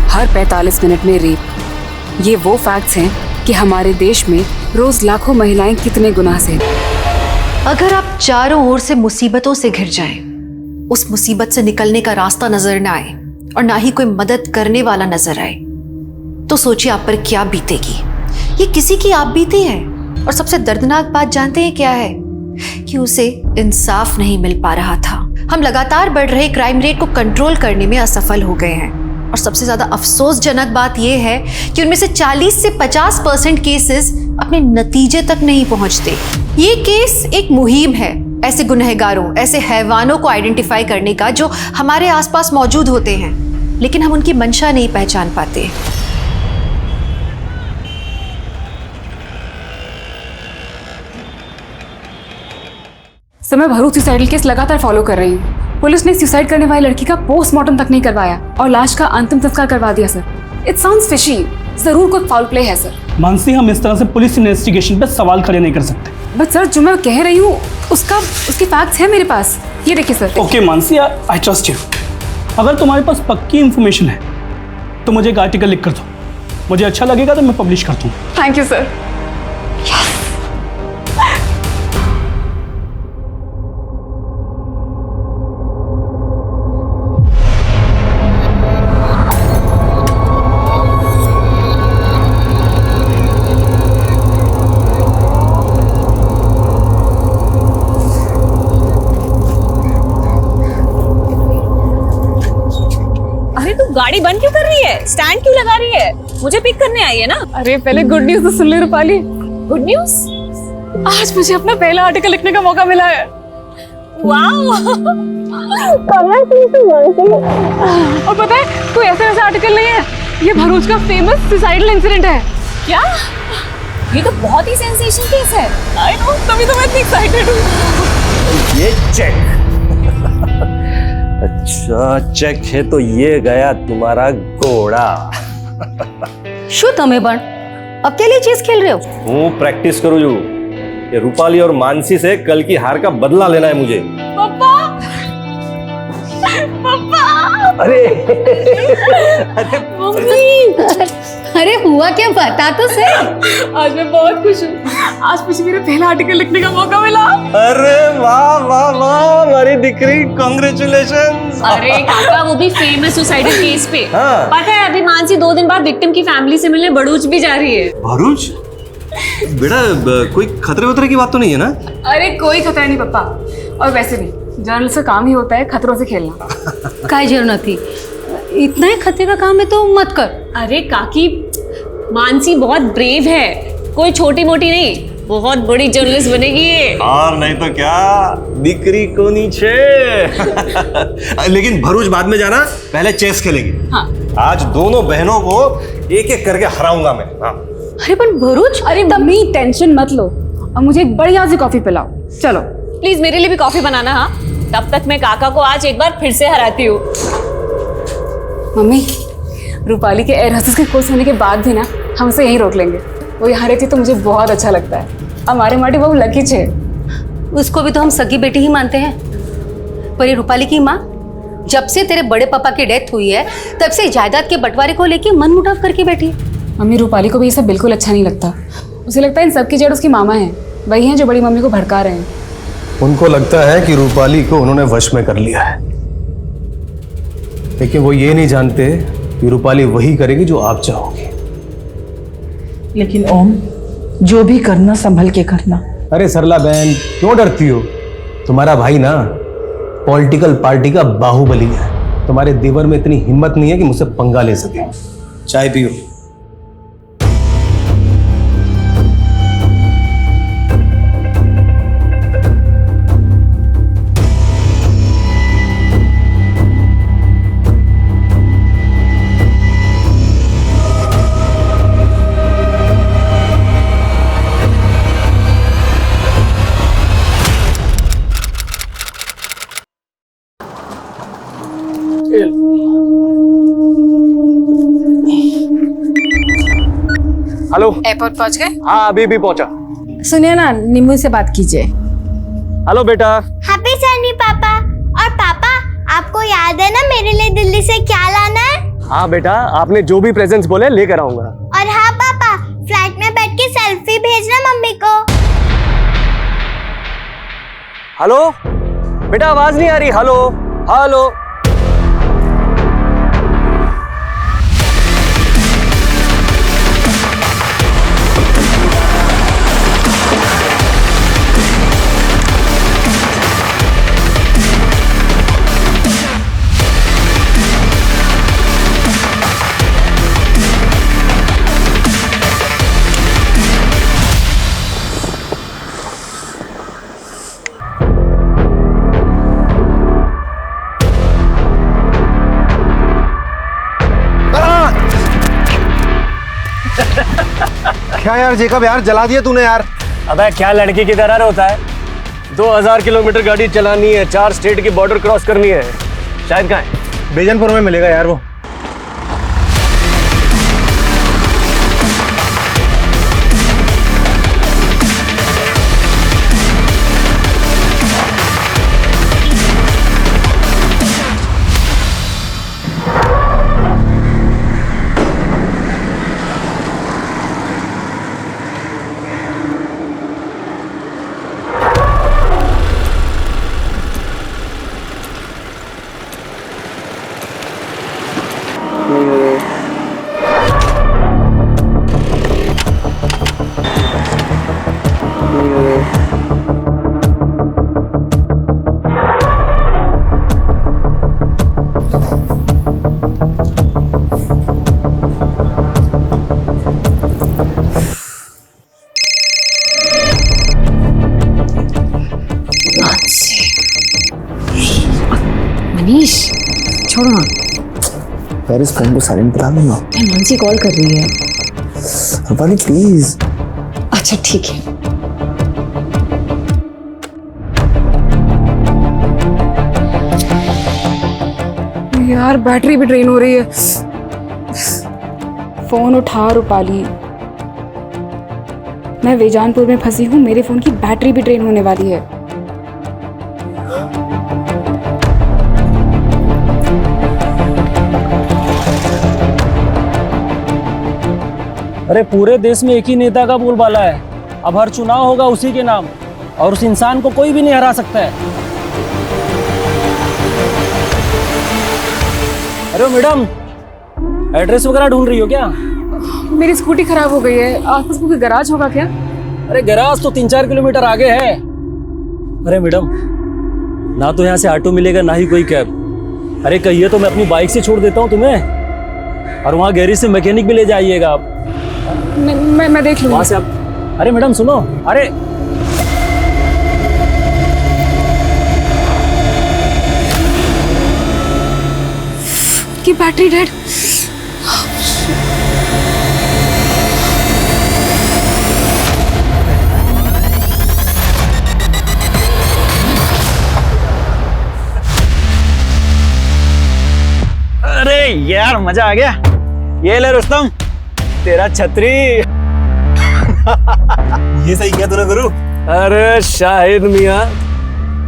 हर 45 minute में rape, ये वो फैक्ट्स हैं कि हमारे देश में रोज लाखों महिलाएं कितने गुनाह से। अगर आप चारों ओर से मुसीबतों से घिर जाएं, उस मुसीबत से निकलने का रास्ता नजर ना आए और ना ही कोई मदद करने वाला नजर आए, तो सोचिए आप पर क्या बीतेगी। ये किसी की आप बीती है। और सबसे दर्दनाक बात जानते हैं क्या है? कि उसे इंसाफ नहीं मिल पा रहा था। हम लगातार बढ़ रहे क्राइम रेट को कंट्रोल करने में असफल हो गए हैं। और सबसे ज्यादा अफसोसजनक बात यह है कि उनमें से 40 से 50% केसेस अपने नतीजे तक नहीं पहुंचते। ये केस एक मुहिम है ऐसे गुनहगारों, ऐसे हैवानों को आइडेंटिफाई करने का जो हमारे आसपास मौजूद होते हैं, लेकिन हम उनकी मंशा नहीं पहचान पाते। सर, मैं भरूच सुसाइडल केस लगातार फॉलो कर रही हूँ। पुलिस ने सुसाइड करने वाली लड़की का पोस्टमार्टम तक नहीं करवाया और लाश का अंतिम संस्कार करवा दिया सर। It sounds fishy. जरूर कोई फाउल प्ले है सर। मानसी, हम इस तरह से पुलिस इन्वेस्टिगेशन पे सवाल खड़े नहीं कर सकते। बट सर, जो मैं कह रही हूँ उसके फैक्ट्स हैं मेरे पास। ये देखिए sir. Okay Mansi, I trust you. अगर तुम्हारे पास पक्की इंफॉर्मेशन है तो मुझे एक आर्टिकल लिख कर दो। मुझे अच्छा लगेगा तो मैं पब्लिश कर दूँ। Thank you sir. गाड़ी बंद क्यों कर रही है? स्टैंड क्यों लगा रही है? मुझे पिक करने आई है ना। अरे पहले गुड न्यूज तो सुन ले रूपाली। Good news? आज मुझे अपना पहला आर्टिकल लिखने का मौका मिला है। वाओ! और पता है, कोई ऐसा आर्टिकल नहीं है, ये भरूच का फेमस सुसाइडल इंसिडेंट है। क्या? ये तो बहुत ही सेंसेशनल केस है। आई नो, तभी तो मैं इतनी एक्साइटेड हूँ। ये चेक। अच्छा, चेक है तो ये गया तुम्हारा घोड़ा। शू तमे पण अकेले चेस खेल रहे हो? हूँ प्रैक्टिस करूँ जो ये रूपाली और मानसी से कल की हार का बदला लेना है मुझे। पापा! पापा! अरे मम्मी! अरे हुआ क्या, बता तो सही। आज मैं बहुत खुश हूँ। आज मुझे मेरा पहला आर्टिकल लिखने का मौका मिला। अरे वाह वाह वाह, हमारी दिकरी, कांग्रेचुलेशंस। अरे काका, वो भी फेमस सुसाइडल केस पे। हाँ। पता है, अभी मानसी 2 दिन बाद विक्टिम की फैमिली से मिलने भरूच भी जा रही है। भरूच? बेटा, कोई खतरे वतरे की बात तो नहीं है ना? अरे कोई खतरा नहीं पापा। और वैसे भी जर्नलिस्ट का काम ही होता है खतरों से खेलना। काय जरूरत थी, इतना ही खतरे का काम है तो मत कर। अरे काकी, मानसी बहुत ब्रेव है, कोई छोटी मोटी नहीं, बहुत बड़ी जर्नलिस्ट बनेगी ये। और नहीं तो क्या, दिकरी को नीचे। लेकिन भरूच बाद में जाना, पहले चेस खेलेंगे। हाँ। आज दोनों बहनों को एक एक करके हराऊंगा मैं। हाँ। अरे पण भरूच, अरे मम्मी टेंशन मत लो और मुझे एक बढ़िया सी कॉफी पिलाओ। चलो प्लीज मेरे लिए भी कॉफी बनाना। हाँ, तब तक मैं काका को आज एक बार फिर से हराती हूँ। मम्मी, रूपाली के एयर होस्टेस के कोर्स होने के बाद भी ना हम उसे यहीं रोक लेंगे। वो यहाँ रहती तो मुझे बहुत अच्छा लगता है। हमारे माटी बहुत लकी छे। उसको भी तो हम सगी बेटी ही मानते हैं। पर ये रूपाली की माँ जब से तेरे बड़े पापा की डेथ हुई है तब से जायदाद के बंटवारे को लेके मन मुटाव करके बैठी है। मम्मी, रूपाली को भी ये सब बिल्कुल अच्छा नहीं लगता। उसे लगता है इन सबकी जड़ उसकी मामा है। वही हैं जो बड़ी मम्मी को भड़का रहे हैं। उनको लगता है कि रूपाली को उन्होंने वश में कर लिया है, लेकिन वो ये नहीं जानते कि रूपाली वही करेगी जो आप चाहोगे। लेकिन ओम, जो भी करना संभल के करना। अरे सरला बहन, क्यों डरती हो? तुम्हारा भाई ना पॉलिटिकल पार्टी का बाहुबली है। तुम्हारे देवर में इतनी हिम्मत नहीं है कि मुझसे पंगा ले सके। चाय पियो। हेलो, एयरपोर्ट पहुंच गए? हाँ अभी भी पहुंचा। सुनिए ना, नींबू से बात कीजिए। हेलो बेटा। हैप्पी जर्नी पापा। और आपको याद है ना मेरे लिए दिल्ली से क्या लाना है? हाँ बेटा, आपने जो भी प्रेजेंट्स बोले लेकर आऊंगा। और हाँ पापा, फ्लाइट में बैठ के सेल्फी भेजना मम्मी को। हेलो बेटा, आवाज नहीं आ रही। Hello hello. क्या यार जेकब, यार जला दिया तूने यार। अबे क्या लड़की की तरह होता है? 2000 किलोमीटर गाड़ी चलानी है, 4 स्टेट की बॉर्डर क्रॉस करनी है। शायद कहाँ है? बेजनपुर में मिलेगा यार वो। मनीष छोड़ो ना यार, इस फोन को साइलेंट करा दूंगा। मानसी कॉल कर रही है। रूपाली प्लीज। अच्छा ठीक है। यार बैटरी भी ड्रेन हो रही है। फोन उठा रूपाली, मैं वेजानपुर में फंसी हूँ, मेरे फोन की बैटरी भी ड्रेन होने वाली है। अरे पूरे देश में एक ही नेता का बोलबाला है, अब हर चुनाव होगा उसी के नाम, और उस इंसान को कोई भी नहीं हरा सकता है। अरे मैडम, एड्रेस वगैरह ढूंढ रही हो क्या? मेरी स्कूटी खराब हो गई है, आसपास कोई गैराज होगा क्या? अरे गैराज तो 3-4 किलोमीटर आगे है। अरे मैडम, ना तो यहाँ से ऑटो मिलेगा ना ही कोई कैब। अरे कहिए तो मैं अपनी बाइक से छोड़ देता हूँ तुम्हें, और वहाँ गैरेज से मैकेनिक भी ले जाइएगा आप। मैं देख लूँगा। वहाँ से आप। अरे मैडम सुनो, अरे की बैटरी डेड। अरे यार मजा आ गया। ये ले रुस्तम, तेरा छतरी। ये सही किया तूने गुरु। अरे शाहिद मियाँ,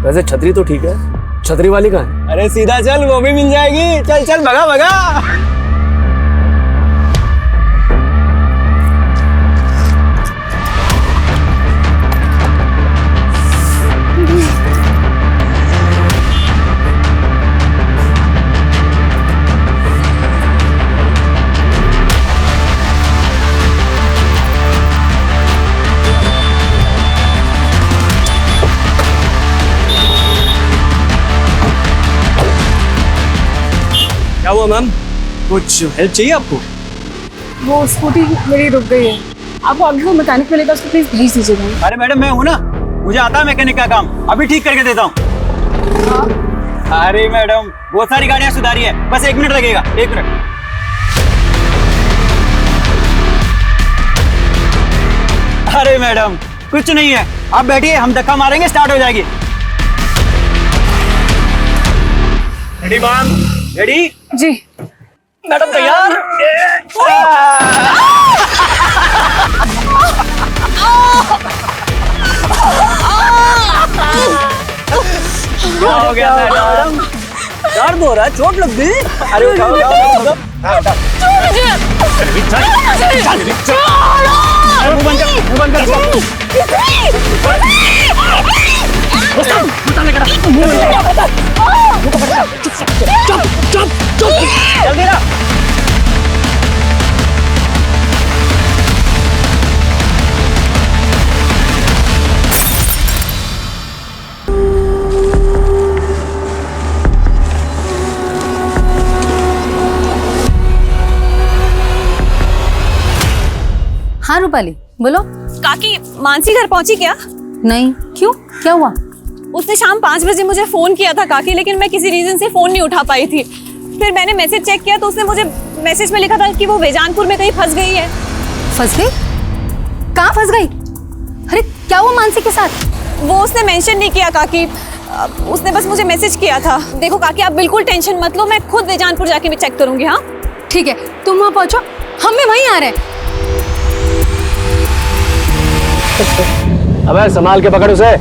वैसे छतरी तो ठीक है, छतरी वाली कहाँ है? अरे सीधा चल, वो भी मिल जाएगी। चल चल भगा भगा। क्या हुआ मैम, कुछ हेल्प चाहिए आपको? वो स्कूटी मेरी रुक गई है, आपको आगे को मैकेनिक मिलेगा, उसको प्लीज भेज दीजिएगा। अरे मैडम मैं हूँ ना, मुझे आता है मैकेनिक का काम, अभी ठीक करके देता हूँ। अरे मैडम बहुत सारी गाड़ियाँ सुधारी है, बस 1 मिनट लगेगा, 1 मिनट। अरे मैडम कुछ नहीं है, आप बैठिए, हम धक्का मारेंगे, स्टार्ट हो जाएगी। Ready ma'am? रेडी? जी मैडम तैयार? क्या हो गया मैडम? क्या दर्द हो रहा है, चोट लग गई। अरे उठाओ उठाओ उठाओ। हाँ, उठाओ। मुंह बंद कर, मुंह बंद कर। जल्दी ना। हाँ रूपाली बोलो। काकी, मानसी घर पहुंची क्या? नहीं, क्यों, क्या हुआ? उसने शाम 5 बजे मुझे फोन किया था काकी, लेकिन मैं किसी रीजन से फोन नहीं उठा पाई थी। फिर मैंने मैसेज चेक किया तो उसने मुझे मैसेज में लिखा था कि वो बेजानपुर में कहीं फंस गई है। फंस गई? कहाँ फंस गई? अरे क्या हुआ मानसी के साथ? वो उसने मेंशन नहीं किया काकी, उसने बस मुझे मैसेज किया था। देखो काकी, आप बिल्कुल टेंशन मत लो, मैं खुद बेजानपुर जाके भी चेक करूंगी। हाँ ठीक है, तुम वहाँ पहुँचो, हम भी वहीं आ रहे हैं। अबे संभाल के पकड़ उसे।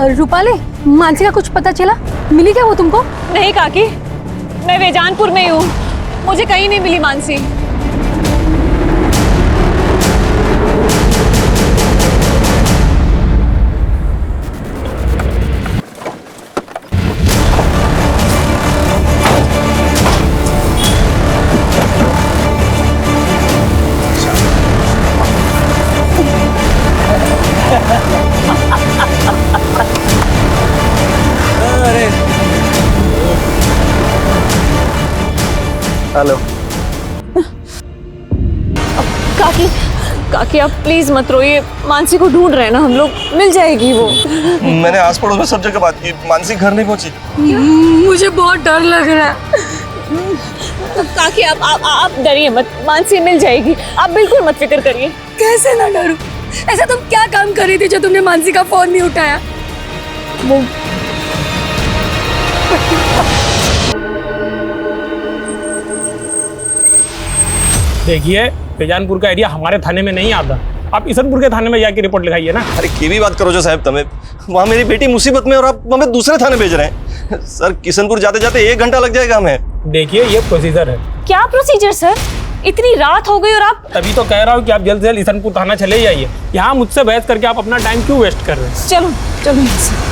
रूपाली, मानसी का कुछ पता चला? मिली क्या वो तुमको? नहीं काकी, मैं बेजानपुर में ही हूँ, मुझे कहीं नहीं मिली मानसी। हेलो काकी, काकी आप प्लीज मत रोइए, मानसी को ढूंढ रहे हैं ना हम लोग, मिल जाएगी वो। मैंने आस पड़ोस में सब जगह बात की, मानसी घर नहीं पहुंची। मुझे बहुत डर लग रहा है। काकी आप डरिए मत, मानसी मिल जाएगी, आप बिल्कुल मत फिक्र करिए। कैसे ना डरूं? ऐसा तुम क्या काम कर रही थी जो तुमने मानसी का फोन नहीं उठाया? वो देखिए, बेजानपुर का एरिया हमारे थाने में नहीं आता, आप ईसनपुर के थाने में जाके रिपोर्ट लिखाइए ना। अरे की भी बात करो जो साहब, तुम्हें वहाँ मेरी बेटी मुसीबत में और आप हमें दूसरे थाने भेज रहे हैं। सर किशनपुर जाते जाते 1 घंटा लग जाएगा हमें। देखिए ये प्रोसीजर है। क्या प्रोसीजर सर? इतनी रात हो गई और आप? तभी तो कह रहा हूँ कि आप जल्द से जल्द ईसनपुर थाना चले जाइए। यहाँ मुझसे बहस करके आप अपना टाइम क्यों वेस्ट कर रहे हैं? चलो चलो यहाँ से।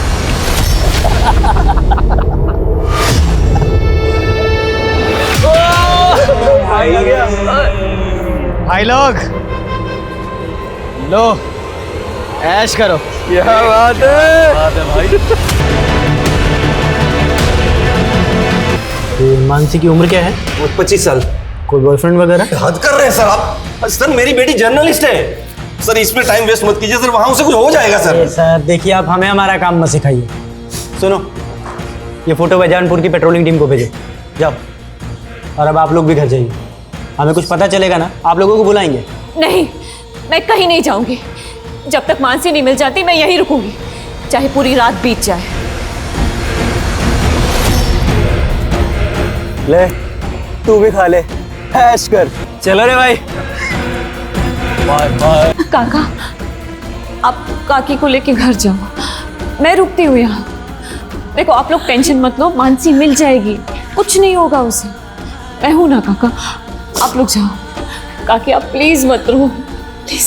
भाई लोग लो ऐश करो। क्या बात है भाई। मानसी की उम्र क्या है? 25 साल। कोई बॉयफ्रेंड वगैरह? हद कर रहे हैं सर आप। सर मेरी बेटी जर्नलिस्ट है सर, इसमें टाइम वेस्ट मत कीजिए सर, वहां से कुछ हो जाएगा सर। सर देखिए, आप हमें हमारा काम मत सिखाइए। सुनो, ये फोटो बेजानपुर की पेट्रोलिंग टीम को भेजो, जाओ। और अब आप लोग भी घर जाइए, हमें कुछ पता चलेगा ना आप लोगों को बुलाएंगे। नहीं, मैं कहीं नहीं जाऊंगी, जब तक मानसी नहीं मिल जाती मैं यहीं रुकूंगी, चाहे पूरी रात बीत जाए। ले तू भी खा ले, ऐश कर। चलो रे भाई, बाय बाय। काका, आप काकी को लेके घर जाओ, मैं रुकती हूँ यहाँ। देखो आप लोग टेंशन मत लो, मानसी मिल जाएगी, कुछ नहीं होगा उसे, मैं हूं ना काका, आप लोग जाओ। काकी आप प्लीज मत रो, प्लीज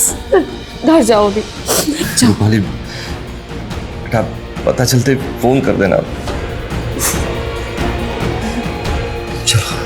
घर जाओ अभी, जाओ। बेटा पता चलते फोन कर देना। चलो।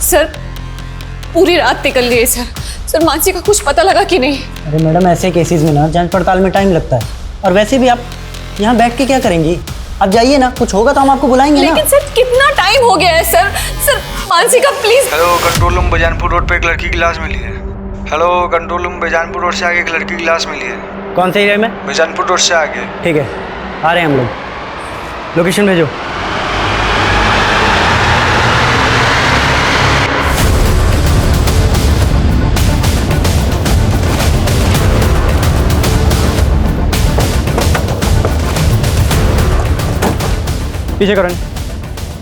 सर पूरी रात निकल गई सर। सर मानसी का कुछ पता लगा कि नहीं? अरे मैडम, ऐसे केसेस में ना जांच पड़ताल में टाइम लगता है, और वैसे भी आप यहाँ बैठ के क्या करेंगी? आप जाइए ना, कुछ होगा तो हम आपको बुलाएंगे ना। लेकिन सर कितना टाइम हो गया है सर। सर मानसी का please. Hello, control room Bejanpur road पे एक लड़की की लाश मिली है। Hello, control room Bejanpur road से आगे एक लड़की की लाश मिली है। कौन से एरिया में? बेजानपुर रोड से आगे। ठीक है, आ रहे हैं हम लोग। लोकेशन भेजो। पीछे करो,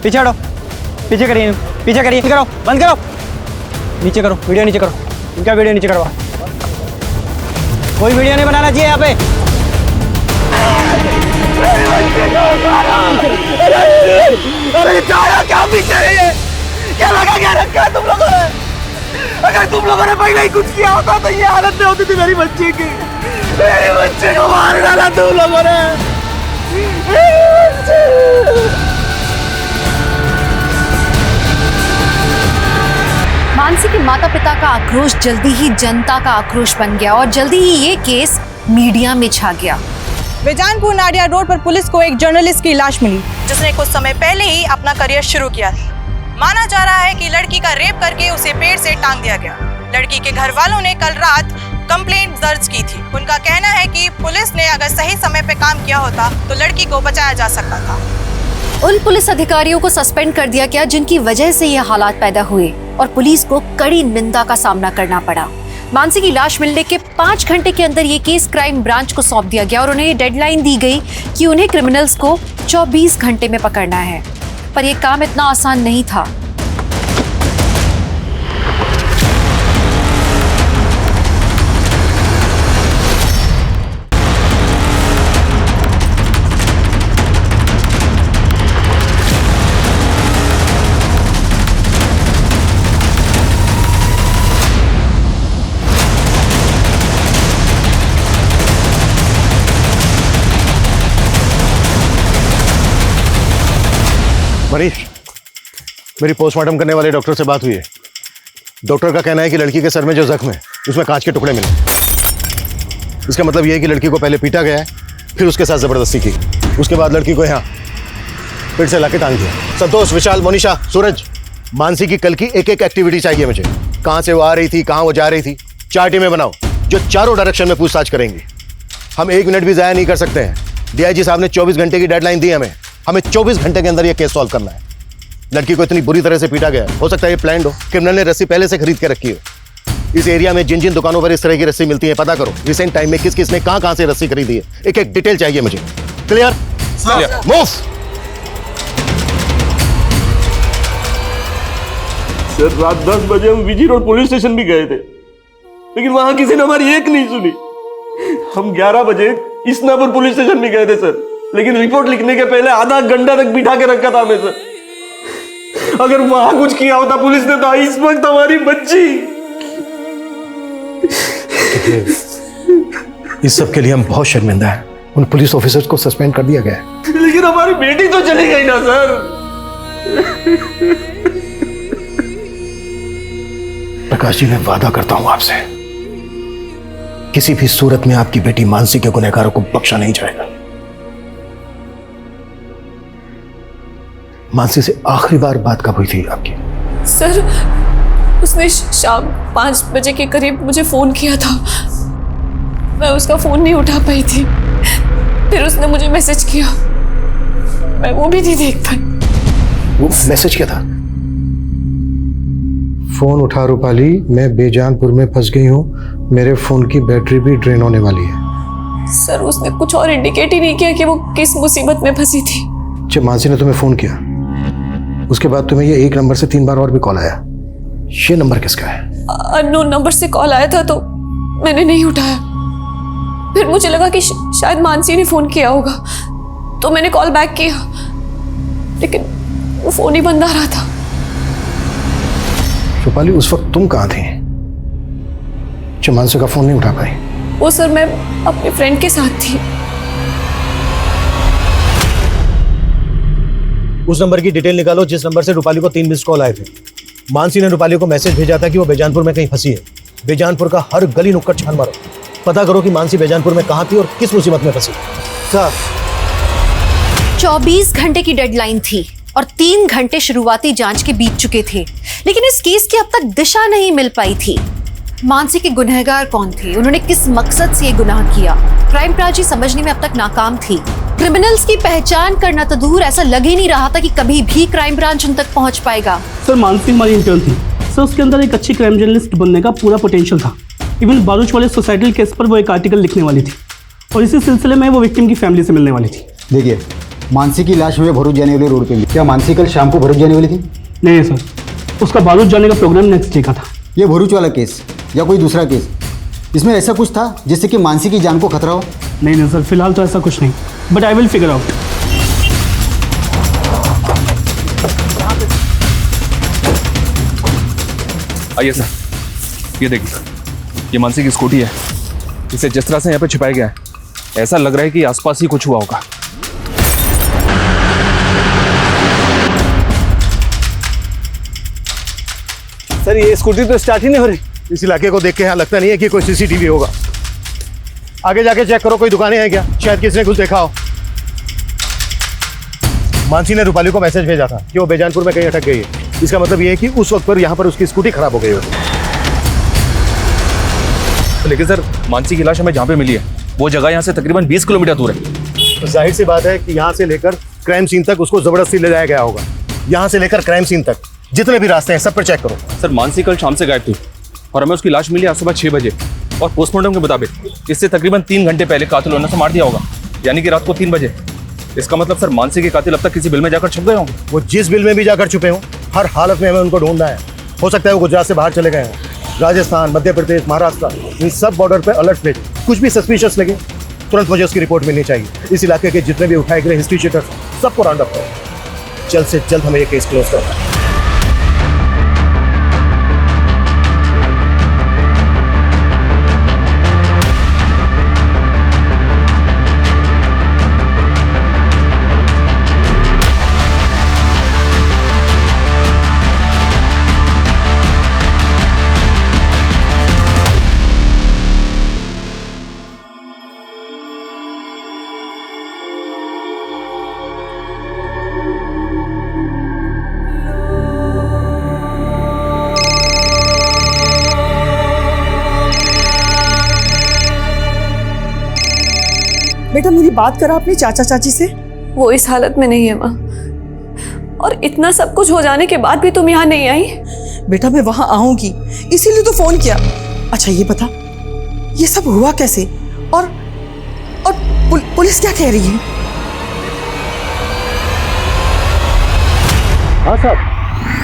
पीछे हटो, पीछे करिए, पीछे करिए, करो, बंद करो, नीचे करो, वीडियो नीचे करो, इनका वीडियो नीचे करवा। कोई वीडियो नहीं बनाना चाहिए यहाँ पे। अरे क्या पीछे है ये? क्या लगा क्या रखा है तुम लोगों ने? अगर तुम लोगों ने पहले ही कुछ किया होता तो ये हालत नहीं होती थी मेरी बच्ची की। मेरे बच्चे को मार डाला तुम लोगों ने। मानसी के माता पिता का आक्रोश जल्दी ही जनता का आक्रोश बन गया और जल्दी ही ये केस मीडिया में छा गया। बेजानपुर नाडिया रोड पर पुलिस को एक जर्नलिस्ट की लाश मिली, जिसने कुछ समय पहले ही अपना करियर शुरू किया था। माना जा रहा है कि लड़की का रेप करके उसे पेड़ से टांग दिया गया। लड़की के घर वालों ने कल रात कंप्लेंट दर्ज की थी। उनका कहना है कि पुलिस ने अगर सही समय पे काम किया होता तो लड़की को बचाया जा सकता था। उन पुलिस अधिकारियों को सस्पेंड कर दिया गया जिनकी वजह से ये हालात पैदा हुए और पुलिस को कड़ी निंदा का सामना करना पड़ा। मानसी की लाश मिलने के 5 घंटे के अंदर ये केस क्राइम ब्रांच को सौंप दिया गया और उन्हें ये डेडलाइन दी गई कि उन्हें क्रिमिनल्स को 24 घंटे में पकड़ना है। पर यह काम इतना आसान नहीं था। मनीष, मेरी पोस्टमार्टम करने वाले डॉक्टर से बात हुई है। डॉक्टर का कहना है कि लड़की के सर में जो जख्म है उसमें कांच के टुकड़े मिले। इसका मतलब यह है कि लड़की को पहले पीटा गया है, फिर उसके साथ जबरदस्ती की, उसके बाद लड़की को यहाँ फिर से लाके टांग दिया। संतोष, विशाल, मोनिशा, सूरज, मानसी की कल की एक एक एक्टिविटी चाहिए मुझे। कहाँ से वो आ रही थी, कहाँ वो जा रही थी। 4 टीमें बनाओ जो चारों डायरेक्शन में पूछताछ करेंगी। हम 1 मिनट भी जाया नहीं कर सकते हैं। डीआईजी साहब ने 24 घंटे की डेडलाइन दी हमें 24 घंटे के अंदर ये केस सॉल्व करना है। लड़की को इतनी बुरी तरह से पीटा गया, हो सकता है ये प्लान्ड हो, क्रिमिनल ने रस्सी पहले से खरीद के रखी हो। इस एरिया में जिन जिन दुकानों पर इस तरह की रस्सी मिलती है पता करो। रिसेंट टाइम में किस किस ने कहां से रस्सी खरीदी है, एक एक डिटेल चाहिए मुझे। क्लियर? मूव। सर, रात 10 बजे हम विजी रोड पुलिस स्टेशन भी गए थे, लेकिन वहां किसी ने हमारी एक नहीं सुनी। हम 11 बजे इसनापुर पुलिस स्टेशन भी गए थे सर, लेकिन रिपोर्ट लिखने के पहले आधा घंटा तक बिठा के रखा था हमें सर। अगर वहां कुछ किया होता पुलिस ने तो इस वक्त हमारी बच्ची। इस सब के लिए हम बहुत शर्मिंदा हैं। उन पुलिस ऑफिसर्स को सस्पेंड कर दिया गया है। लेकिन हमारी बेटी तो चली गई ना सर। प्रकाश जी, मैं वादा करता हूं आपसे, किसी भी सूरत में आपकी बेटी मानसी के गुनहगारों को बख्शा नहीं जाएगा। मानसी से आखिरी बार बात कब हुई थी आपकी? सर, उसने शाम 5 बजे के करीब मुझे फोन किया था। मैं उसका फोन नहीं उठा पाई थी। फिर उसने मुझे मैसेज किया, मैं वो भी नहीं देख पाई। वो मैसेज क्या था? फोन उठा रूपाली, मैं बेजानपुर में फंस गई हूँ, मेरे फोन की बैटरी भी ड्रेन होने वाली है। सर, उसने कुछ और इंडिकेट ही नहीं किया कि वो किस मुसीबत में फंसी थी। जब मानसी ने तुम्हें फोन किया उसके बाद तुम्हें ये 1 नंबर से 3 बार और भी कॉल आया, ये नंबर किसका है? अननोन नंबर से कॉल आया था तो मैंने नहीं उठाया। फिर मुझे लगा कि शायद मानसी ने फोन किया होगा, तो मैंने कॉल बैक किया, लेकिन वो फोन ही बंद आ रहा था। रूपाली, उस वक्त तुम कहाँ थी जब मानसी का फोन नहीं उठा पाई? वो सर, मैं अपने फ्रेंड के साथ थी। उस नंबर की डिटेल निकालो जिस नंबर से रूपाली को 3 मिस्ड कॉल आए थे। मानसी ने रूपाली को मैसेज भेजा था कि वो बेजानपुर में कहीं फंसी है। बेजानपुर का हर गली नुक्कड़ छान मारो, पता करो कि मानसी बेजानपुर में कहाँ थी और किस मुसीबत में फंसी। सर 24 घंटे की डेडलाइन थी और 3 घंटे शुरुआती जांच के बीत चुके थे, लेकिन इस केस की अब तक दिशा नहीं मिल पाई थी। मानसी के गुनहगार कौन थे, उन्होंने किस मकसद से ये गुनाह किया, क्राइम ब्रांच समझने में अब तक नाकाम थी। क्रिमिनल्स की पहचान करना तो दूर, ऐसा लग ही नहीं रहा था कि कभी भी क्राइम ब्रांच उन तक पहुंच पाएगा। सर मानसी हमारी इंटर्न थी सर, उसके अंदर एक अच्छी क्राइम जर्नलिस्ट बनने का पूरा पोटेंशियल था। इवन बारूच वाले सोसाइटल केस पर वो एक आर्टिकल लिखने वाली थी और इसी सिलसिले में वो विक्टिम की फैमिली से मिलने वाली थी। देखिए, मानसी की लाश हमें भरूच जाने वाली रोड पे मिली। क्या मानसी कल शाम को भरूच जाने वाली थी? नहीं सर, उसका बारूच जाने का प्रोग्राम नेक्स्ट डे का था। ये भरूच वाला केस या कोई दूसरा केस, इसमें ऐसा कुछ था जिससे कि मानसी की जान को खतरा हो? नहीं सर, फिलहाल तो ऐसा कुछ नहीं, but I will figure out. आइए सर, ये देखिए सर, ये मानसी की स्कूटी है। इसे जिस तरह से यहाँ पे छिपाया गया है, ऐसा लग रहा है कि आसपास ही कुछ हुआ होगा। सर ये स्कूटी तो स्टार्ट ही नहीं हो रही। इस इलाके को देख के यहाँ लगता नहीं है कि कोई सीसीटीवी होगा। आगे जाके चेक करो, कोई दुकानें हैं क्या, शायद किसी ने कुछ देखा हो। मानसी ने रूपाली को मैसेज भेजा था कि वो बेजानपुर में कहीं अटक गई है। इसका मतलब ये है कि उस वक्त पर यहाँ पर उसकी स्कूटी खराब हो गई होगी। लेकिन सर, मानसी की लाश हमें जहाँ पे मिली है वो जगह यहाँ से तकरीबन 20 किलोमीटर दूर है। तो जाहिर सी बात है कि यहाँ से लेकर क्राइम सीन तक उसको जबरदस्ती ले जाया गया होगा। यहाँ से लेकर क्राइम सीन तक जितने भी रास्ते हैं सब पर चेक करो। सर मानसी कल शाम से गायब थी और हमें उसकी लाश मिली आज सुबह 6 बजे और पोस्टमार्टम के मुताबिक इससे तकरीबन 3 घंटे पहले कातिल ने उसे मार दिया होगा, यानी कि रात को 3 बजे। इसका मतलब सर मानसी के कातिल अब तक किसी बिल में जाकर छुप गए होंगे। वो जिस बिल में भी जाकर छुपे हों, हर हालत में हमें उनको ढूंढना है। हो सकता है वो गुजरात से बाहर चले गए हों, राजस्थान, मध्य प्रदेश, महाराष्ट्र, इन सब बॉर्डर पे अलर्ट भेज। कुछ भी सस्पिशियस लगे तुरंत मुझे उसकी रिपोर्ट मिलनी चाहिए। इस इलाके के जितने भी उठाए गए हिस्ट्री शीटर्स सबको राउंड अप करो। जल्द से जल्द हमें ये केस क्लोज करना है। बेटा मेरी बात करा अपने चाचा चाची से। वो इस हालत में नहीं है माँ, और इतना सब कुछ हो जाने के बाद भी तुम यहाँ नहीं आई। बेटा मैं वहां आऊंगी इसीलिए तो फोन किया। अच्छा ये बता, ये सब हुआ कैसे और पुलिस क्या कह रही है? हाँ साहब,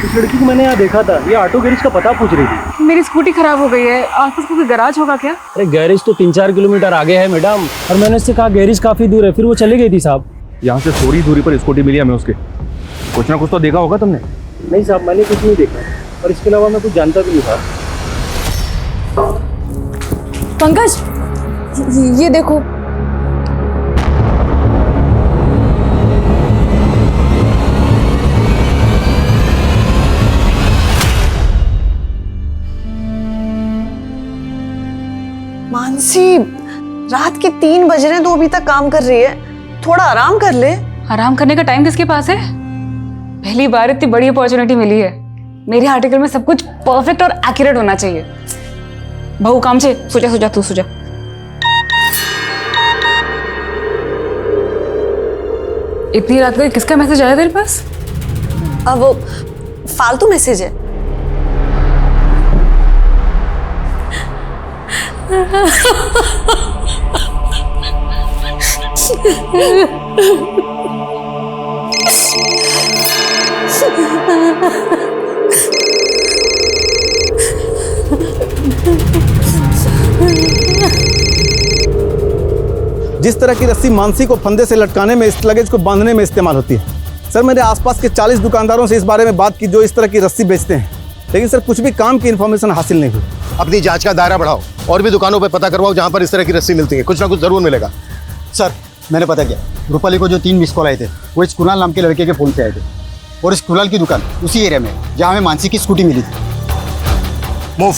इस लड़की को मैंने यहाँ देखा था, ये ऑटो गैरेज का पता पूछ रही थी। मेरी स्कूटी खराब हो गई है, आसपास कोई गैराज होगा क्या? अरे गैरेज तो 3-4 किलोमीटर आगे है मैडम, और मैंने उससे कहा गैरेज काफी दूर है, फिर वो चली गई थी साहब। यहाँ से थोड़ी दूरी पर स्कूटी मिली हमें उसके। कुछ ना कुछ तो देखा होगा तुमने। नहीं साहब, मैंने कुछ नहीं देखा और इसके अलावा मैं कुछ जानता भी नहीं था। पंकज, ये देखो। मानसी, रात के 3 बज रहे हैं तो अभी तक काम कर रही है, थोड़ा आराम कर ले। आराम करने का टाइम किसके पास है? पहली बार इतनी बड़ी अपॉर्चुनिटी मिली है। मेरे आर्टिकल में सब कुछ परफेक्ट और एक्यूरेट होना चाहिए। बहू काम से सुजा तू सुजा। इतनी रात को किसका मैसेज आया तेरे पास? अब वो फालतू मैसेज है। जिस तरह की रस्सी मानसी को फंदे से लटकाने में, इस लगेज को बांधने में इस्तेमाल होती है। सर मैंने आसपास के 40 दुकानदारों से इस बारे में बात की जो इस तरह की रस्सी बेचते हैं, लेकिन सर कुछ भी काम की इन्फॉर्मेशन हासिल नहीं हुई। अपनी जांच का दायरा बढ़ाओ और भी दुकानों पर पता करवाओ जहां पर इस तरह की रस्सी मिलती है, कुछ ना कुछ जरूर मिलेगा। सर मैंने पता किया, रूपाली को जो 3 मिस कॉल आए थे वो इस कुणाल नाम के लड़के के फोन से आए थे। और इस कुलाल की दुकान उसी एरिया में जहाँ हमें मानसी की स्कूटी मिली थी। मूव।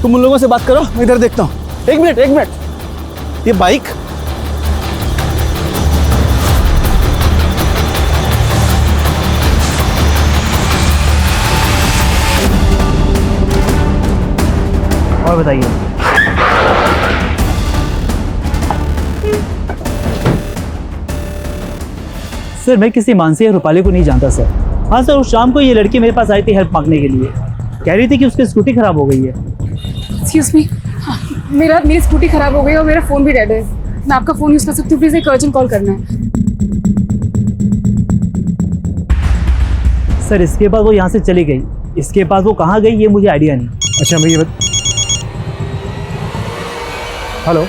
तुम उन लोगों से बात करो, मैं इधर देखता हूँ। एक मिनट, ये बाइक और बताइए। सर मैं किसी मानसी या रूपाली को नहीं जानता सर। हाँ सर, उस शाम को ये लड़की मेरे पास आई थी हेल्प मांगने के लिए। कह रही थी कि उसकी स्कूटी खराब हो गई है। एक्सक्यूज मी, मेरी स्कूटी खराब हो गई और मेरा फ़ोन भी डेड है। मैं आपका फ़ोन यूज़ कर सकती हूँ? प्लीज़ एक अर्जेंट कॉल करना है। सर इसके बाद वो यहाँ से चली गई, इसके बाद वो कहाँ गई ये मुझे आइडिया नहीं। अच्छा मैं ये हेलो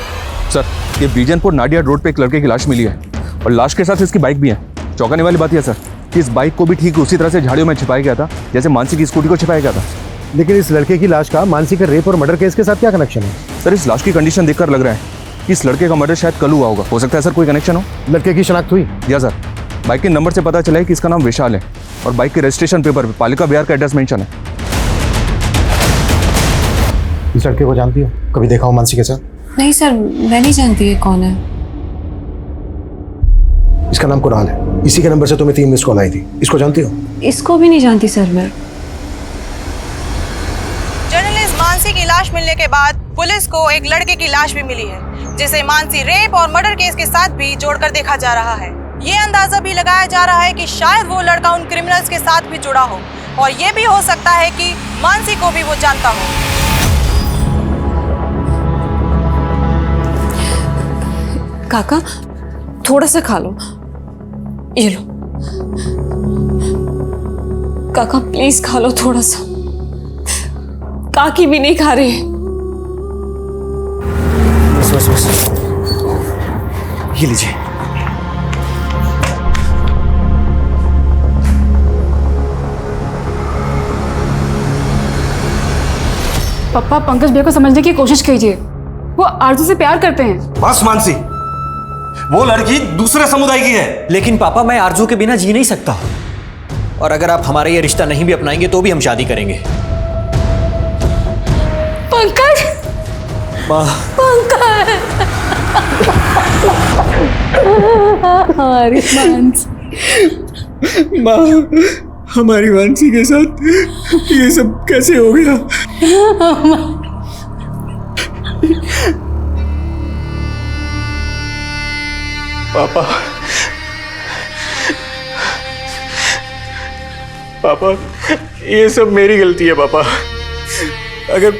सर, ये बीजनपुर नाडिया रोड पे एक लड़के की लाश मिली है और लाश के साथ इसकी बाइक भी है। चौंकाने वाली बात यह सर कि इस बाइक को भी ठीक उसी तरह से झाड़ियों में छिपाया गया था जैसे मानसी की स्कूटी को छिपाया गया था। लेकिन इस लड़के की लाश का मानसी के रेप और मर्डर केस के साथ क्या कनेक्शन है? सर इस लाश की कंडीशन देखकर लग रहा है कि इस लड़के का मर्डर शायद कल हुआ होगा। हो सकता है सर कोई कनेक्शन हो। लड़के की शनाख्त हुई? या सर, बाइक के नंबर से पता चला है कि इसका नाम विशाल है और बाइक के रजिस्ट्रेशन पेपर पे पालिका बिहार का एड्रेस मेंशन है। इस लड़के को जानती हो? कभी देखा हो मानसी के साथ? नहीं सर, मैं नहीं जानती ये कौन है। इसका नाम कुणाल है। इसी के नंबर से तुम्हें 3 मिस कॉल आई थी। इसको जानती हो? इसको भी नहीं जानती सर मैं। जर्नलिस्ट मानसी की लाश मिलने के बाद पुलिस को एक लड़के की लाश भी मिली है जिसे मानसी रेप और मर्डर केस के साथ भी जोड़कर देखा जा रहा है। ये अंदाजा भी लगाया जा रहा है कि शायद वो लड़का उन क्रिमिनल्स के साथ भी जुड़ा हो और ये भी हो सकता है कि मानसी को भी वो जानता हो। काका थोड़ा सा खा लो, ये लो। काका प्लीज खा लो थोड़ा सा। काकी भी नहीं खा रही। बस ये लीजिए। पापा पंकज भैया को समझने की कोशिश कीजिए, वो आरजू से प्यार करते हैं। बस मानसी, वो लड़की दूसरे समुदाय की है। लेकिन पापा मैं आरजू के बिना जी नहीं सकता, और अगर आप हमारा ये रिश्ता नहीं भी अपनाएंगे तो भी हम शादी करेंगे। पंकज, पंकज, हमारी मानसी, माँ, हमारी मानसी के साथ ये सब कैसे हो गया? पापा, पापा, ये सब मेरी गलती है पापा। अगर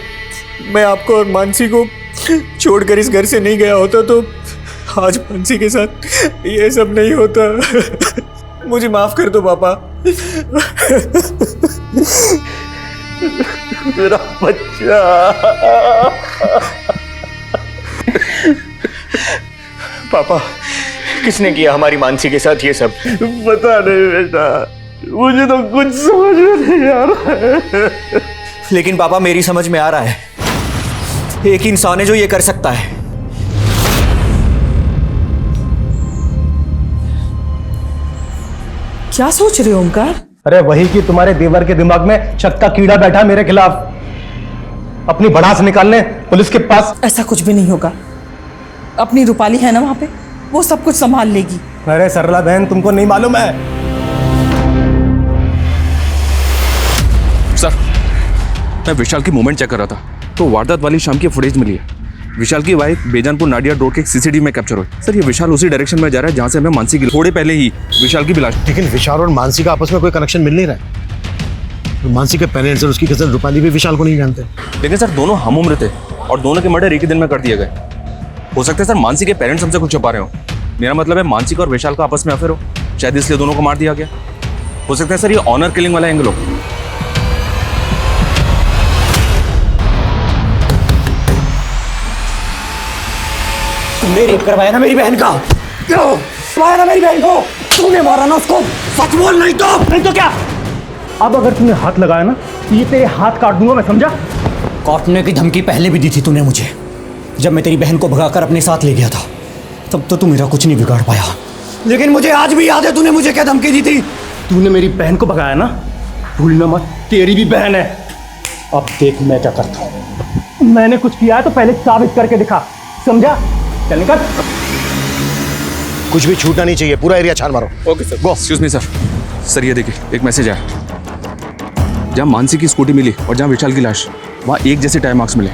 मैं आपको और मानसी को छोड़कर इस घर से नहीं गया होता तो आज मानसी के साथ ये सब नहीं होता। मुझे माफ कर दो पापा। मेरा बच्चा। पापा, किसने किया हमारी मानसी के साथ ये सब? पता नहीं बेटा, मुझे तो कुछ समझ में नहीं आ रहा है। लेकिन पापा मेरी समझ में आ रहा है, एक इंसान है जो ये कर सकता है। क्या सोच रहे हो ओमकार? अरे वही कि तुम्हारे देवर के दिमाग में शक का कीड़ा बैठा मेरे खिलाफ। अपनी भड़ास निकालने पुलिस के पास। ऐसा कुछ भी नहीं होगा। अपनी रूपाली है ना वहां पे, वो सब कुछ संभाल लेगी। अरे सरला बहन, तुमको नहीं मालूम है? सर, मैं विशाल की मूवमेंट चेक कर रहा था तो वारदात वाली शाम की फुटेज मिली है। विशाल की बाइक बेजानपुर नाडिया रोड के सीसीटीवी में कैप्चर हुई। सर ये विशाल उसी डायरेक्शन में जा रहा है जहां से हमें मानसी की थोड़े पहले ही विशाल की लाश। लेकिन विशाल और मानसी का आपस में कोई कनेक्शन मिल नहीं रहा है। तो मानसी के पेरेंट्स और उसकी कजन रूपाली भी विशाल को नहीं जानते। लेकिन सर दोनों हम उम्र थे और दोनों के मर्डर एक ही दिन में कर दिए गए। हो सकता है सर मानसी के पेरेंट्स हमसे कुछ छुपा रहे हो। मेरा मतलब है मानसी का और विशाल का आपस में अफेयर हो, शायद इसलिए दोनों को मार दिया गया। हो सकता है सर ये ऑनर किलिंग वाला एंगल हो। तुमने रेप करवाया ना मेरी बहन का? मारा ना मेरी बहन को? तूने मारा ना उसको? सच बोल, नहीं तो क्या? अब अगर तूने हाथ लगाया ना ये तेरे हाथ काट दूंगा मैं, समझा? काटने की धमकी पहले भी दी थी तूने मुझे, जब मैं तेरी बहन को भगाकर अपने साथ ले गया था। तब तो तू मेरा कुछ नहीं बिगाड़ पाया। लेकिन मुझे आज भी याद है तूने मुझे क्या धमकी दी थी। तूने मेरी बहन को भगाया ना, भूलना मत तेरी भी बहन है। अब देख मैं क्या करता हूँ। मैंने कुछ किया है तो पहले साबित करके दिखा, समझा? चल निकल। कुछ भी छूटना नहीं चाहिए, पूरा एरिया छान मारो। Okay sir. Go. Excuse me sir. Sir ये देखिए, एक मैसेज आया। जहाँ मानसी की स्कूटी मिली और जहाँ विशाल की लाश, वहाँ एक जैसे टाइम मार्क्स मिले।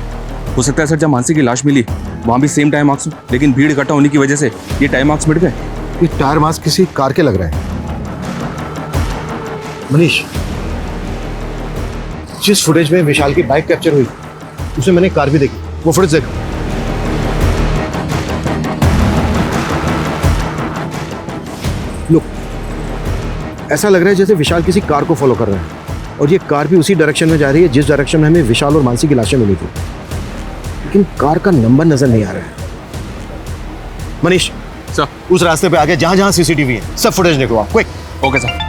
हो सकता है सर जहाँ मानसी की लाश मिली वहाँ भी सेम टाइम मार्क्स हो, लेकिन भीड़ इकट्ठा होने की वजह से ये टाइम मार्क्स मिट गए। ये टायर मार्क्स किसी कार के लग रहे हैं। मनीष, जिस फुटेज में विशाल की बाइक कैप्चर हुई उसे मैंने कार भी देखी, वो फुटेज देख। लुक, ऐसा लग रहा है जैसे विशाल किसी कार को फॉलो कर रहा है और ये कार भी उसी डायरेक्शन में जा रही है जिस डायरेक्शन में हमें विशाल और मानसी की लाशें मिली थी, लेकिन कार का नंबर नजर नहीं आ रहा है। मनीष सर, उस रास्ते पे आगे जहां जहां सीसीटीवी है सब फुटेज निकलवाओ, क्विक। Okay sir.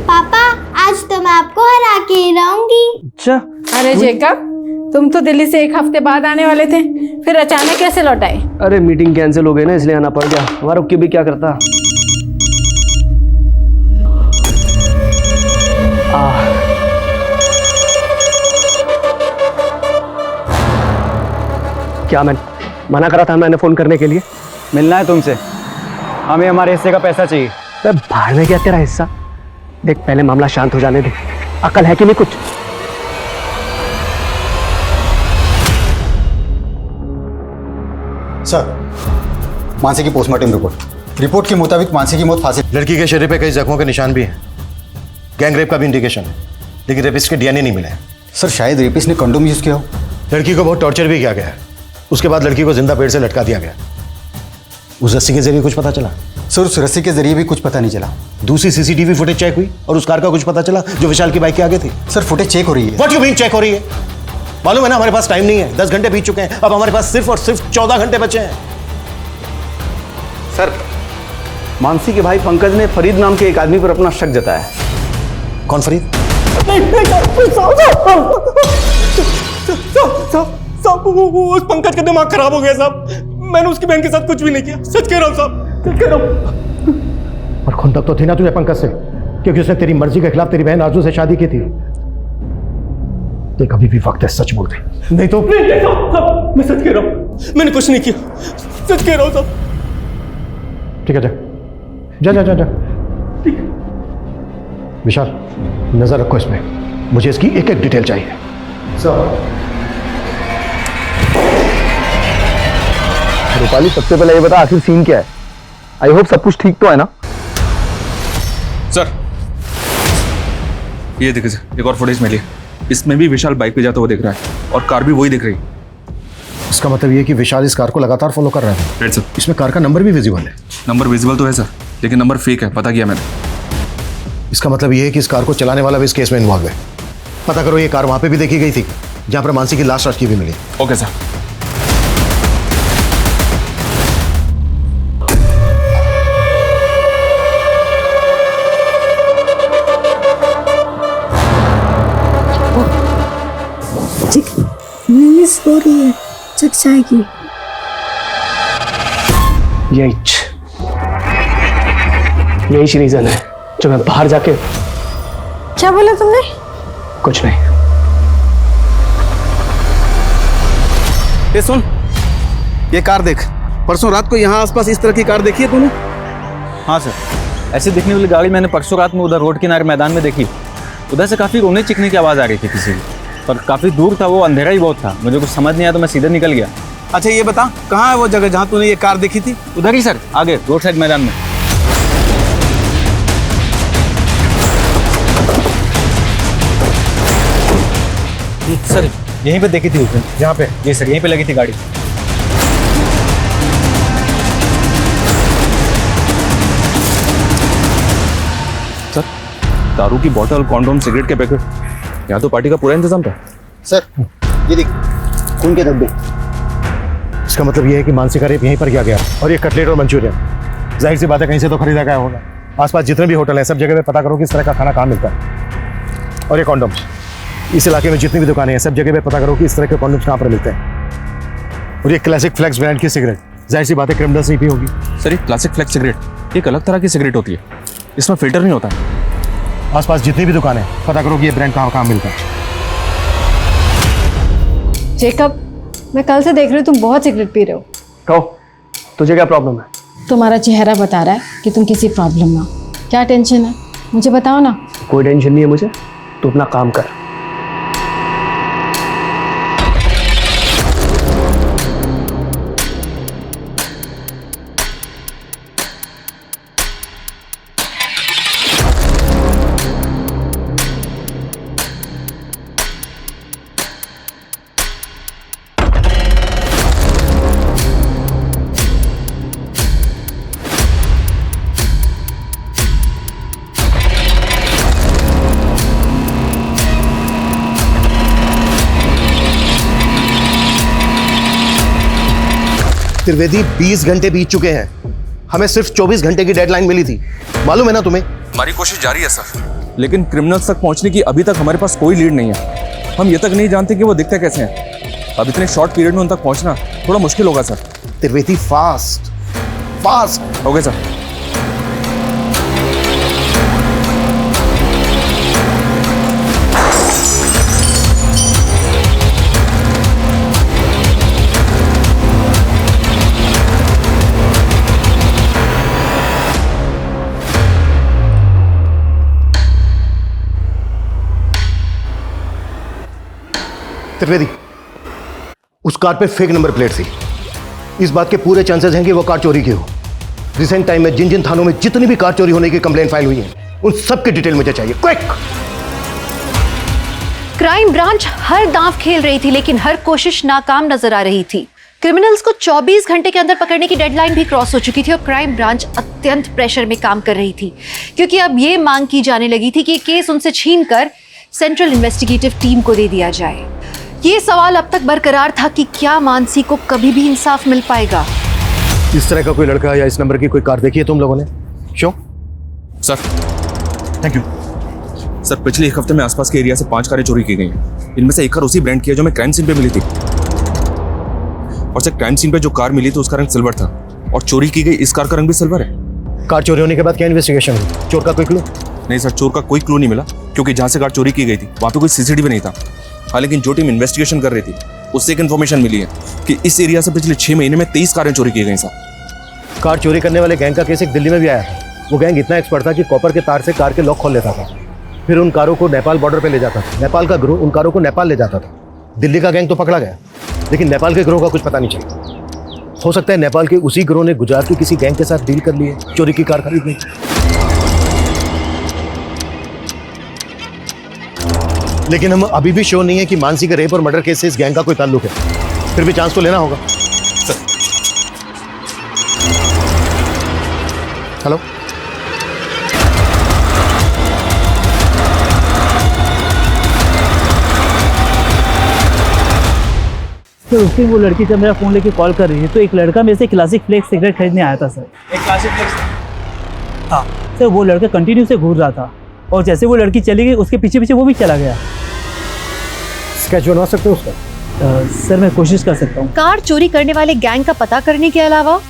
पापा आज तो मैं आपको हरा के ही रहूंगी। अच्छा। अरे जेकब, तुम तो दिल्ली से एक हफ्ते बाद आने वाले थे, फिर अचानक कैसे लौट आए? अरे मीटिंग कैंसिल हो गई ना, इसलिए आना पड़ गया। हमारा रुक के भी क्या करता। क्या मैं मना करा था मैंने फोन करने के लिए? मिलना है तुमसे, हमें हमारे हिस्से का पैसा चाहिए। बाहर में क्या तेरा हिस्सा? देख पहले मामला शांत हो जाने दे, अकल है कि नहीं कुछ? सर, मानसी की पोस्टमार्टम रिपोर्ट के मुताबिक मानसी की मौत फांसी। लड़की के शरीर पे कई जख्मों के निशान भी हैं, गैंग रेप का भी इंडिकेशन है, लेकिन रेपिस्ट के डीएनए नहीं मिले। सर शायद रेपिस्ट ने कंडोम यूज किया हो। लड़की को बहुत टॉर्चर भी किया गया है, उसके बाद लड़की को जिंदा पेड़ से लटका दिया गया। उस रस्सी के जरिए कुछ पता चला? सर उस रस्सी के जरिए भी कुछ पता नहीं चला। दूसरी सीसीटीवी फुटेज चेक हुई और उस कार का कुछ पता चला जो विशाल की बाइक के आगे थी? सर फुटेज चेक हो रही है। व्हाट यू मीन चेक हो रही है? मालूम है ना हमारे पास टाइम नहीं है, 10 घंटे बीत चुके हैं, अब हमारे पास सिर्फ और सिर्फ 14 घंटे बचे हैं। सर, मानसी के भाई पंकज ने फरीद नाम के एक आदमी पर अपना शक जताया। कौन फरीद? उस पंकज का दिमाग खराब हो गया साहब। मैंने उसकी बहन के साथ कुछ भी नहीं किया, सच कह रहा हूँ साहब, सच कह रहा हूँ। और खुंदक तो थी ना तुझे पंकज से, क्योंकि उसने तेरी मर्जी के खिलाफ तेरी बहन आरजू से शादी की थी। देख अभी भी वक्त है, सच बोल दे, नहीं तो। मैं सच कह रहा हूँ, मैंने कुछ नहीं किया, सच कह रहा हूँ साहब। ठीक है, जा जा जा जा। विशाल नजर रखो इसमें, मुझे इसकी एक एक डिटेल चाहिए। सर रूपाली, सबसे पहले ये बता आखिर सीन क्या है? आई होप सब कुछ ठीक तो है ना? सर ये देखिए सर, एक और फुटेज मिली, इसमें भी विशाल बाइक पे जाता हुआ दिख रहा है और कार भी वही दिख रही है। इसका मतलब ये कि विशाल इस कार को लगातार फॉलो कर रहा है। Right sir. इसमें कार का नंबर भी विजिबल है। नंबर विजिबल तो है सर, लेकिन नंबर फेक है, पता किया मैंने। इसका मतलब ये है कि इस कार को चलाने वाला भी इस केस में इन्वॉल्व है। पता करो ये कार वहां पे भी देखी गई थी जहां पर मानसी की लाश रखी भी मिली। Okay sir. मिस हो रही है, चक जाएगी। यही रीजन है जो मैं बाहर जाके। क्या बोला तुमने? कुछ नहीं। ये सुन, ये कार देख, परसों रात को यहाँ आसपास इस तरह की कार देखी है तूने? हाँ सर, ऐसे दिखने वाली गाड़ी मैंने परसों रात में उधर रोड किनारे मैदान में देखी। उधर से काफ़ी रोने चिकने की आवाज़ आ रही थी किसी की, पर काफ़ी दूर था वो, अंधेरा ही बहुत था, मुझे कुछ समझ नहीं आया तो मैं सीधे निकल गया। अच्छा ये बता, कहाँ है वो जगह जहाँ तूने ये कार देखी थी? उधर ही सर, आगे रोड साइड मैदान में। सर यहीं पे देखी थी उसने। यहाँ पे? ये सर यहीं पे लगी थी गाड़ी। सर दारू की बोतल, कॉन्डोम, सिगरेट के पैकेट, यहाँ तो पार्टी का पूरा इंतजाम था। सर ये देख, खून के धब्बे। इसका मतलब ये है कि मानसी का रेप यहीं पर किया गया और ये कटलेट और मंचूरियन जाहिर सी बात है कहीं से तो खरीदा गया होगा। आसपास जितने भी होटल हैं सब जगह पे पता करो कि इस तरह का खाना कहाँ मिलता है। और ये कॉन्डोम्स, इस इलाके में जितनी भी दुकानें हैं सब जगह पे पता करो कि इस तरह के कॉन्डोम्स कहाँ पर मिलते हैं। और ये क्लासिक फ्लेक्स ब्रांड की सिगरेट, जाहिर सी बात है क्रिमिनल्स नहीं पी होगी। सर ये क्लासिक फ्लेक्स सिगरेट एक अलग तरह की सिगरेट होती है, इसमें फिल्टर नहीं होता। आसपास जितनी भी दुकानें हैं, पता करो कि ये ब्रांड कहाँ मिलता है। जेकब, मैं कल से देख रही हूँ तुम बहुत सिगरेट पी रहे हो। कहो, तुझे क्या प्रॉब्लम है? तुम्हारा चेहरा बता रहा है कि तुम किसी प्रॉब्लम में हो। क्या टेंशन है, मुझे बताओ ना। कोई टेंशन नहीं है मुझे, तू अपना काम कर। त्रिवेदी, 20 घंटे बीत चुके हैं। हमें सिर्फ 24 घंटे की डेडलाइन मिली थी, मालूम है ना तुम्हें? हमारी कोशिश जारी है सर, लेकिन क्रिमिनल्स तक पहुंचने की अभी तक हमारे पास कोई लीड नहीं है। हम ये तक नहीं जानते कि वो दिखते कैसे हैं। अब इतने शॉर्ट पीरियड में उन तक पहुंचना थोड़ा मुश्किल होगा sir. Trivedi, fast fast. Okay sir. Trivedi, उस कार पे फेक नंबर प्लेट थी। इस बात के पूरे चांसेस हैं कि वो कार चोरी की हो। रिसेंट टाइम में जिन जिन थानों में जितनी भी कार चोरी होने की कंप्लेंट फाइल हुई है, उन सब की डिटेल मुझे चाहिए, क्विक। क्राइम ब्रांच हर दांव खेल रही थी, लेकिन हर कोशिश नाकाम नजर आ रही थी। क्रिमिनल्स को 24 घंटे के अंदर पकड़ने की डेडलाइन भी क्रॉस हो चुकी थी और क्राइम ब्रांच अत्यंत प्रेशर में काम कर रही थी, क्योंकि अब ये मांग की जाने लगी थी कि केस उनसे छीनकर सेंट्रल इन्वेस्टिगेटिव टीम को दे दिया जाए। ये सवाल अब तक बरकरार था कि क्या मानसी को कभी भी इंसाफ मिल पाएगा। इस तरह का कोई लड़का या इस नंबर की कोई कार देखी है तुम लोगों ने? Show sir. Thank you sir. पिछले एक हफ्ते में आसपास के एरिया से 5 कारें चोरी की गई हैं। इनमें से एक कार उसी ब्रांड की है जो मैं क्राइम सीन पे मिली थी। और सर, क्राइम सीन पे जो कार मिली थी उसका रंग सिल्वर था और चोरी की गई इस कार का रंग भी सिल्वर है। कार चोरी होने के बाद क्या इन्वेस्टिगेशन हुई? चोर का कोई क्लू? नहीं सर, चोर का कोई क्लू नहीं मिला, क्योंकि जहां से कार चोरी की गई थी वहां पे कोई सीसीटीवी नहीं था। हाँ, लेकिन जो टीम इन्वेस्टिगेशन कर रही थी उससे एक इन्फॉर्मेशन मिली है कि इस एरिया से पिछले 6 महीने में 23 कारें चोरी की गई सर। कार चोरी करने वाले गैंग का केस एक दिल्ली में भी आया था। वो गैंग इतना एक्सपर्ट था कि कॉपर के तार से कार के लॉक खोल लेता था, फिर उन कारों को नेपाल बॉर्डर पे ले जाता था। नेपाल का ग्रोह उन कारों को नेपाल ले जाता था। दिल्ली का गैंग तो पकड़ा गया, लेकिन नेपाल के ग्रोह का कुछ पता नहीं चला। हो सकता है नेपाल के उसी ग्रोह ने गुजरात की किसी गैंग के साथ डील कर लिए, चोरी की कार खरीदने। लेकिन हम अभी भी श्योर नहीं है कि मानसी के रेप और मर्डर केस से इस गैंग का कोई ताल्लुक है। फिर भी चांस तो लेना होगा। हेलो, सर उस दिन वो लड़की जब मेरा फ़ोन लेके कॉल कर रही है तो एक लड़का मेरे से क्लासिक फ्लेक्स सिगरेट खरीदने आया था सर। एक क्लासिक फ्लेक्स? हाँ सर, वो लड़का कंटिन्यू से घूर रहा था और जैसे वो लड़की चली गई उसके पीछे पीछे वो भी चला गया। स्केच बनवा सकते हो उसका? सर मैं कोशिश कर सकता हूँ। कार चोरी करने वाले गैंग का पता करने के अलावा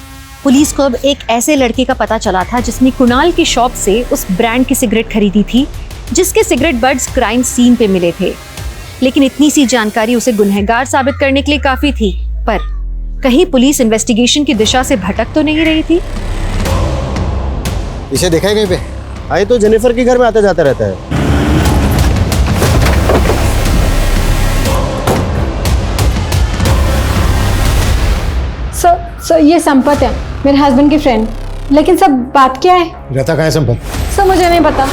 पुलिस को अब एक ऐसे लड़के का पता चला था जिसने कुणाल की शॉप से उस ब्रांड की सिगरेट खरीदी थी, जिसके सिगरेट बड्स क्राइम सीन पे मिले थे। लेकिन इतनी सी जानकारी उसे गुनहगार साबित करने के लिए काफी थी, पर कहीं पुलिस इन्वेस्टिगेशन की दिशा से भटक तो नहीं रही थी? इसे देखा है कहीं पे? आए तो जेनिफर के घर में आता जाता रहता है। सर ये संपत है, मेरे हस्बैंड की फ्रेंड। लेकिन सब बात क्या है? रहता कहाँ है संपत? सर मुझे नहीं पता।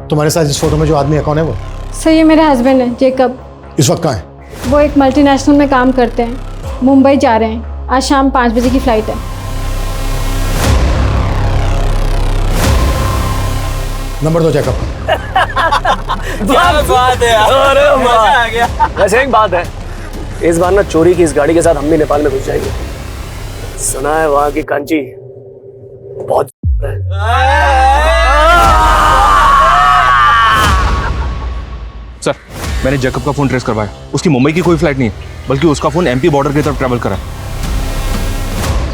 तुम्हारे साथ इस फोटो में जो आदमी है कौन है वो? सर ये मेरे हस्बैंड है, जेकब। इस वक्त कहाँ है? वो एक मल्टीनेशनल में काम करते हैं, मुंबई जा रहे हैं। आज शाम 5 बजे की फ्लाइट है। नंबर दो जेकब। क्या बात है यार, अरे मजा आ गया। वैसे एक बात है, इस बार ना चोरी की इस गाड़ी के साथ हम भी नेपाल में घुस जाएंगे। सुना है वहां की कांची बहुत है। सर, मैंने जैकब का फोन ट्रेस करवाया। उसकी मुंबई की कोई फ्लाइट नहीं है, बल्कि उसका फोन एमपी बॉर्डर की तरफ ट्रैवल करा।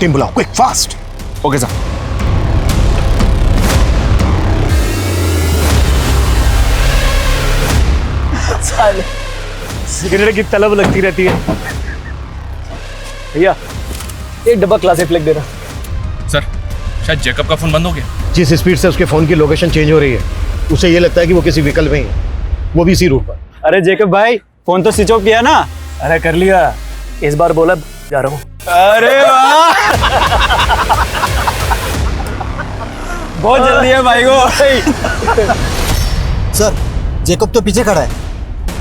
टीम बुलाओ, quick fast. Okay sir. Cigarette की तलब लगती रहती है। भैया एक डब्बा क्लासिक फ्लेक देना। सर शायद जैकब का फोन बंद हो गया। जिस स्पीड से उसके फोन की लोकेशन चेंज हो रही है उसे ये लगता है कि वो किसी व्हीकल में ही है, वो भी इसी रूट पर। अरे जैकब भाई फोन तो स्विच ऑफ किया ना? अरे कर लिया, इस बार बोला जा रहा हूँ। अरे वाह बहुत जल्दी है भाई को। सर जेकब तो पीछे खड़ा है।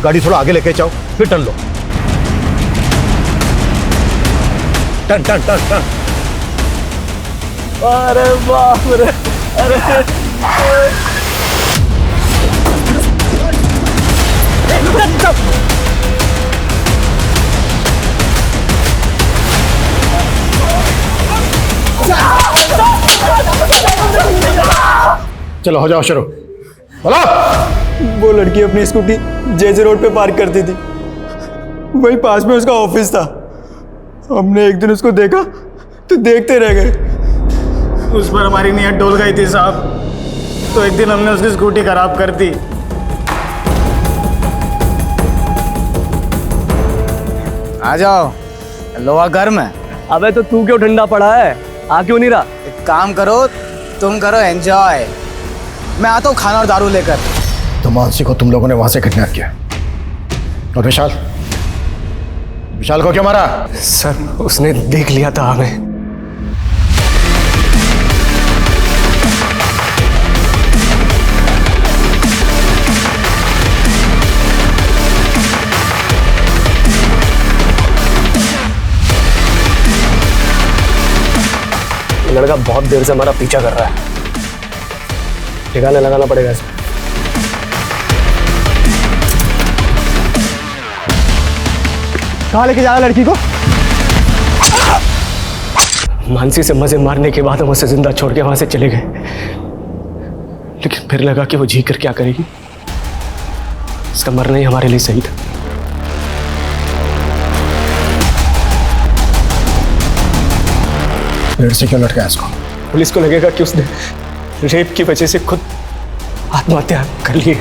गाड़ी थोड़ा आगे लेके जाओ, फिर टर्न लो। Turn turn turn turn. अरे बाप रे, अरे चलो हो जाओ शुरू। बोलो। वो लड़की अपनी स्कूटी जेजे रोड पे पार्क करती थी, वही पास में उसका ऑफिस था। हमने एक दिन उसको देखा तो देखते रह गए। उस पर हमारी नीयत डोल गई थी साहब, तो एक दिन हमने उसकी स्कूटी खराब कर दी। आ जाओ, लोहा गर्म है। अबे तो तू क्यों ठंडा पड़ा है, आ क्यों नहीं रहा? एक काम करो, तुम करो एंजॉय, मैं आता हूँ खाना और दारू लेकर। तो मानसी को तुम लोगों ने वहां से किडनैप किया और विशाल को क्यों मारा? सर उसने देख लिया था हमें। लड़का बहुत देर से हमारा पीछा कर रहा है, ठिकाने लगाना पड़ेगा इसे। कहाँ लेके जा रहा लड़की को? मानसी से मजे मारने के बाद हम उसे जिंदा छोड़ के वहां से चले गए, लेकिन फिर लगा कि वो जी कर क्या करेगी। इसका मरना ही हमारे लिए सही था। पेड़ से क्यों लटका इसको? पुलिस को लगेगा कि उसने रेप की वजह से खुद आत्महत्या कर ली है।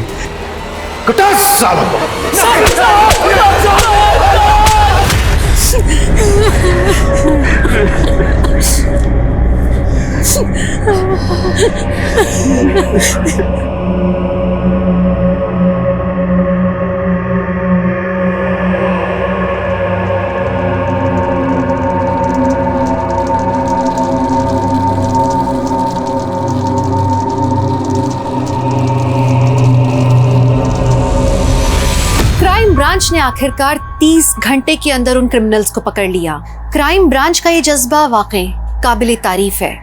क्राइम ब्रांच ने आखिरकार 30 घंटे के अंदर उन क्रिमिनल्स को पकड़ लिया। क्राइम ब्रांच का ये जज्बा वाकई काबिल तारीफ है।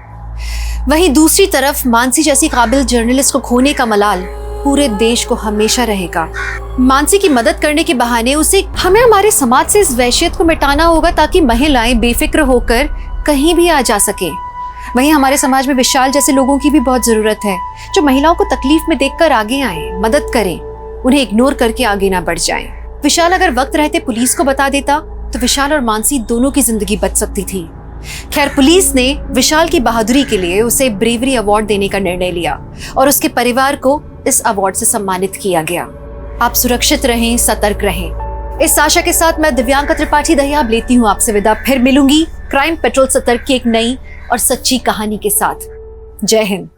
वहीं दूसरी तरफ मानसी जैसी काबिल जर्नलिस्ट को खोने का मलाल पूरे देश को हमेशा रहेगा। मानसी की मदद करने के बहाने उसे हमें हमारे समाज से इस वहशियत को मिटाना होगा ताकि महिलाएं बेफिक्र होकर कहीं भी आ जा सके। वहीं हमारे समाज में विशाल जैसे लोगों की भी बहुत जरूरत है, जो महिलाओं को तकलीफ में देखकर आगे आए, मदद करें, उन्हें इग्नोर करके आगे ना बढ़ जाएं। विशाल अगर वक्त रहते पुलिस को बता देता तो विशाल और मानसी दोनों की जिंदगी बच सकती थी। खैर पुलिस ने विशाल की बहादुरी के लिए उसे ब्रेवरी अवार्ड देने का निर्णय लिया और उसके परिवार को इस अवार्ड से सम्मानित किया गया। आप सुरक्षित रहें, सतर्क रहें। इस आशा के साथ मैं दिव्यांका त्रिपाठी दहियाब लेती हूँ आपसे विदा। फिर मिलूंगी क्राइम पेट्रोल सतर्क की एक नई और सच्ची कहानी के साथ। जय हिंद।